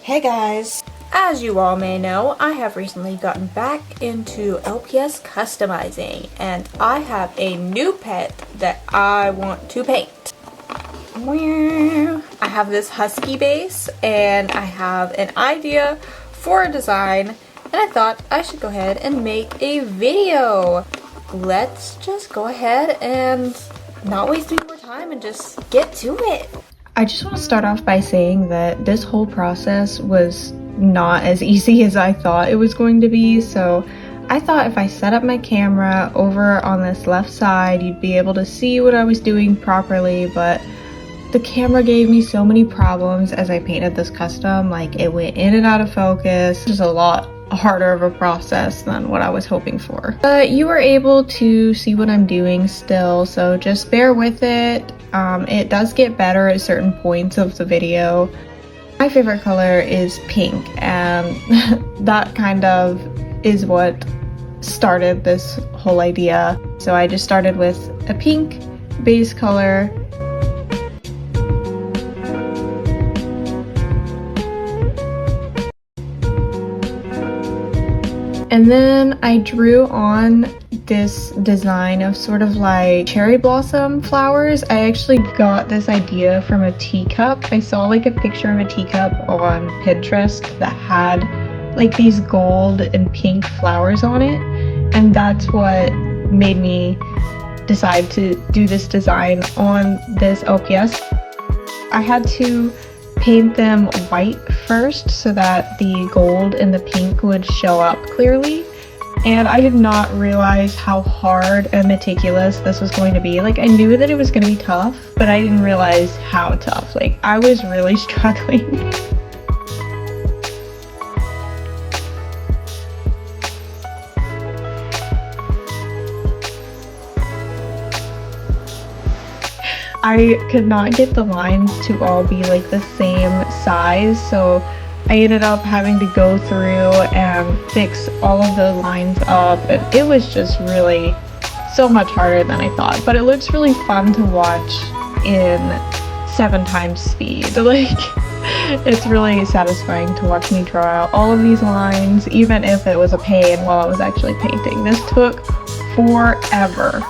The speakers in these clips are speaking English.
Hey guys! As you all may know, I have recently gotten back into LPS customizing and I have a new pet that I want to paint. I have this husky base and I have an idea for a design and I thought I should go ahead and make a video. Let's just go ahead and not waste any more time and just get to it. I just want to start off by saying that this whole process was not as easy as I thought it was going to be. So I thought if I set up my camera over on this left side, you'd be able to see what I was doing properly, but the camera gave me so many problems as I painted this custom. Like, it went in and out of focus. It was a lot harder of a process than what I was hoping for. But you were able to see what I'm doing still, so just bear with it. It does get better at certain points of the video. My favorite color is pink, and that kind of is what started this whole idea. So I just started with a pink base color. And then I drew on this design of sort of like cherry blossom flowers. I actually got this idea from a teacup. I saw like a picture of a teacup on Pinterest that had like these gold and pink flowers on it. And that's what made me decide to do this design on this LPS. I had to paint them white first so that the gold and the pink would show up clearly, and I did not realize how hard and meticulous this was going to be. Like, I knew that it was going to be tough, but I didn't realize how tough. Like, I was really struggling. I could not get the lines to all be like the same size, so I ended up having to go through and fix all of the lines up, and it was just really so much harder than I thought. But it looks really fun to watch in 7 times speed. Like, it's really satisfying to watch me draw out all of these lines, even if it was a pain while I was actually painting. This took forever.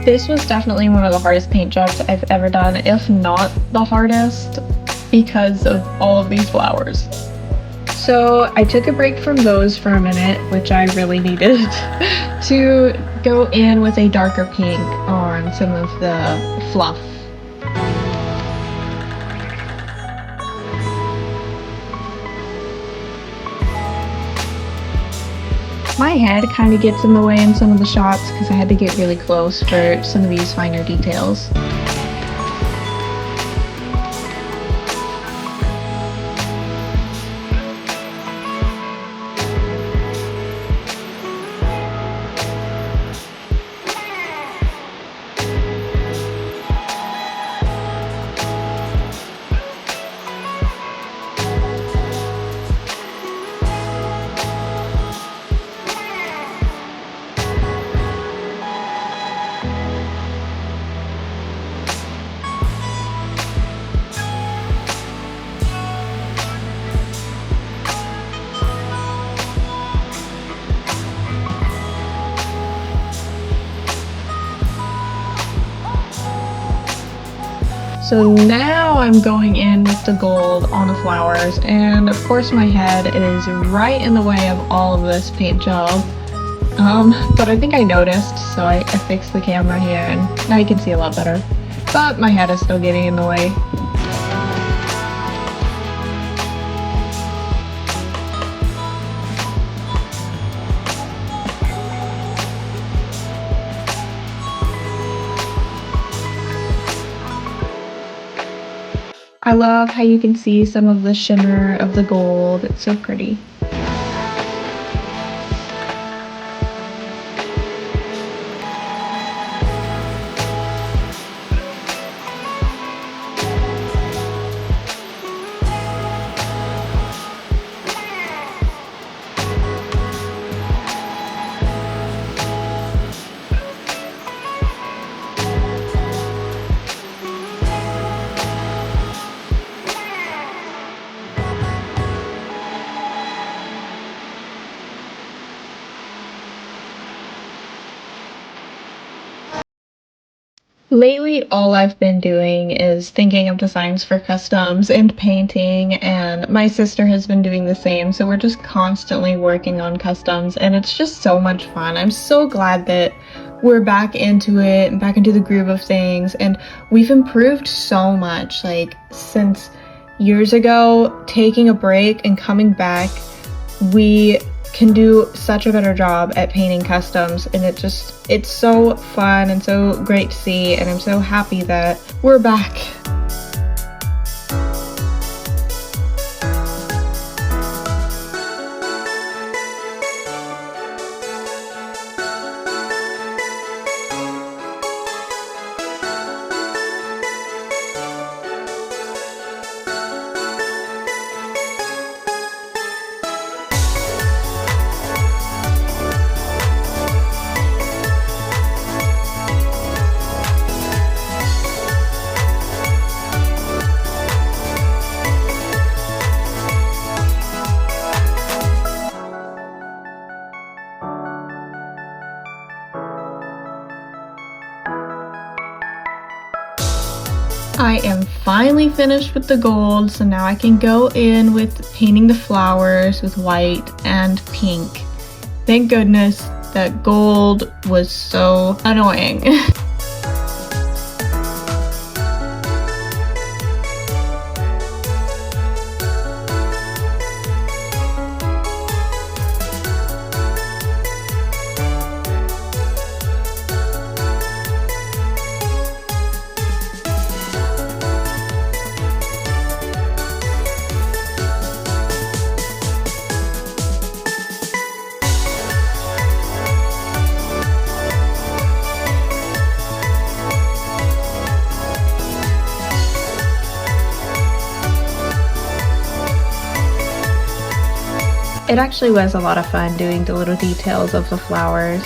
This was definitely one of the hardest paint jobs I've ever done, if not the hardest, because of all of these flowers. So I took a break from those for a minute, which I really needed, to go in with a darker pink on some of the fluff. My head kind of gets in the way in some of the shots because I had to get really close for some of these finer details. So now I'm going in with the gold on the flowers, and of course my head is right in the way of all of this paint job. But I think I noticed, so I fixed the camera here and now you can see a lot better. But my head is still getting in the way. I love how you can see some of the shimmer of the gold. It's so pretty. Lately, all I've been doing is thinking of designs for customs and painting, and my sister has been doing the same, so we're just constantly working on customs, and it's just so much fun. I'm so glad that we're back into it and back into the groove of things, and we've improved so much, like, since years ago, taking a break and coming back, we can do such a better job at painting customs, and it's so fun and so great to see, and I'm so happy that we're back. I am finally finished with the gold, so now I can go in with painting the flowers with white and pink. Thank goodness that gold was so annoying. It actually was a lot of fun doing the little details of the flowers.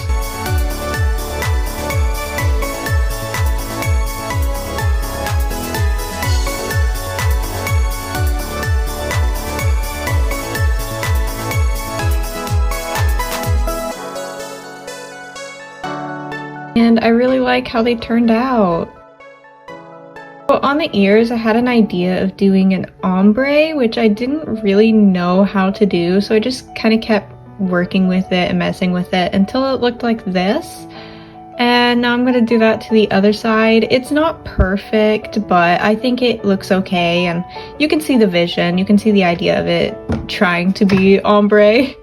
And I really like how they turned out. So on the ears, I had an idea of doing an ombre, which I didn't really know how to do, so I just kind of kept working with it and messing with it until it looked like this. And now I'm going to do that to the other side. It's not perfect, but I think it looks okay, and you can see the vision, you can see the idea of it trying to be ombre.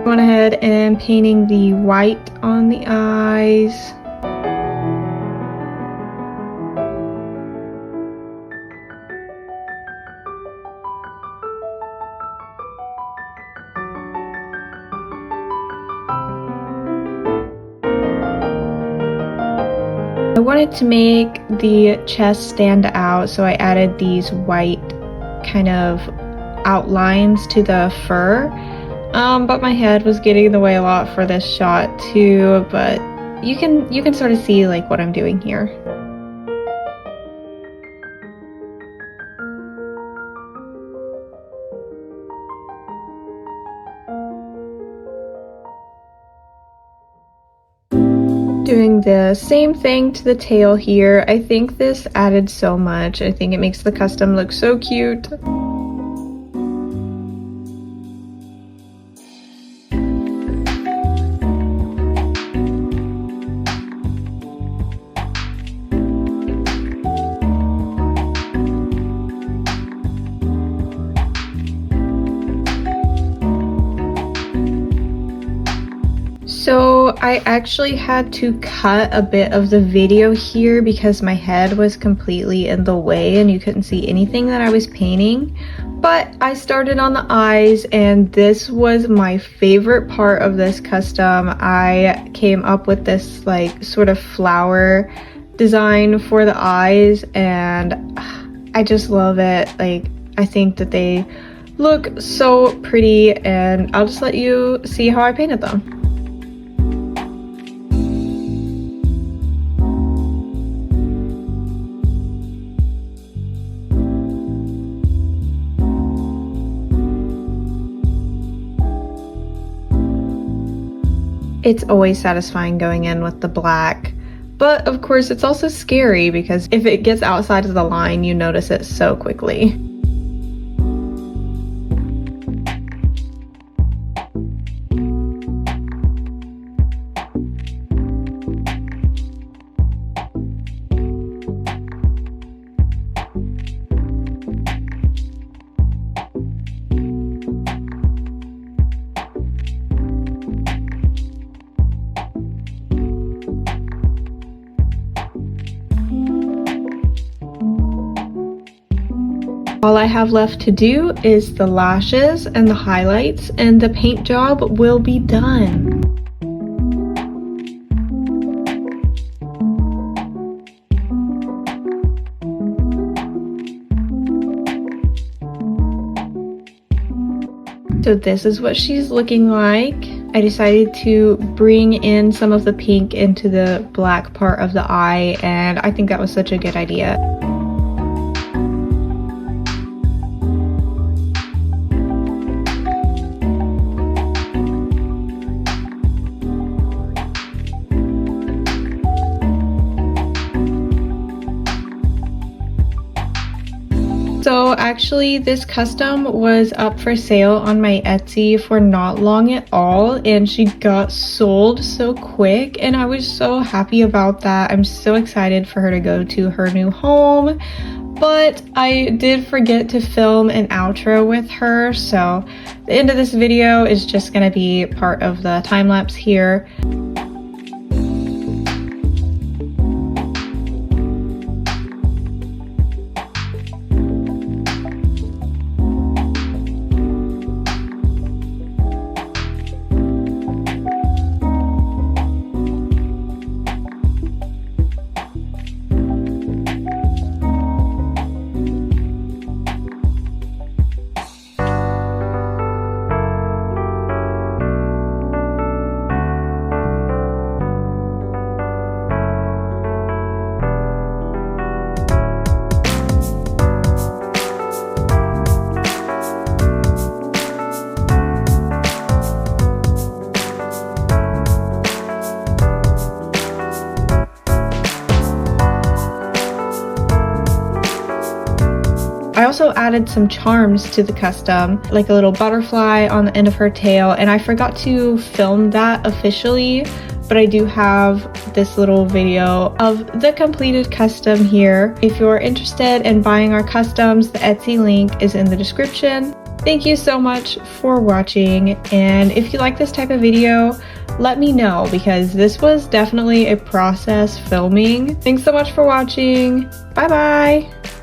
Going ahead and painting the white on the eyes. I wanted to make the chest stand out, so I added these white kind of outlines to the fur. But my head was getting in the way a lot for this shot too, but you can sort of see like what I'm doing here. Doing the same thing to the tail here. I think this added so much. I think it makes the custom look so cute. So I actually had to cut a bit of the video here because my head was completely in the way and you couldn't see anything that I was painting. But I started on the eyes, and this was my favorite part of this custom. I came up with this like sort of flower design for the eyes, and I just love it. Like, I think that they look so pretty, and I'll just let you see how I painted them. It's always satisfying going in with the black, but of course it's also scary because if it gets outside of the line, you notice it so quickly. All I have left to do is the lashes and the highlights, and the paint job will be done. So this is what she's looking like. I decided to bring in some of the pink into the black part of the eye, and I think that was such a good idea. So actually this custom was up for sale on my Etsy for not long at all, and she got sold so quick, and I was so happy about that. I'm so excited for her to go to her new home, but I did forget to film an outro with her, so the end of this video is just gonna be part of the time lapse here. I also added some charms to the custom, like a little butterfly on the end of her tail, and I forgot to film that officially, but I do have this little video of the completed custom here. If you're interested in buying our customs, the Etsy link is in the description. Thank you so much for watching, and if you like this type of video, let me know, because this was definitely a process filming. Thanks so much for watching. Bye bye!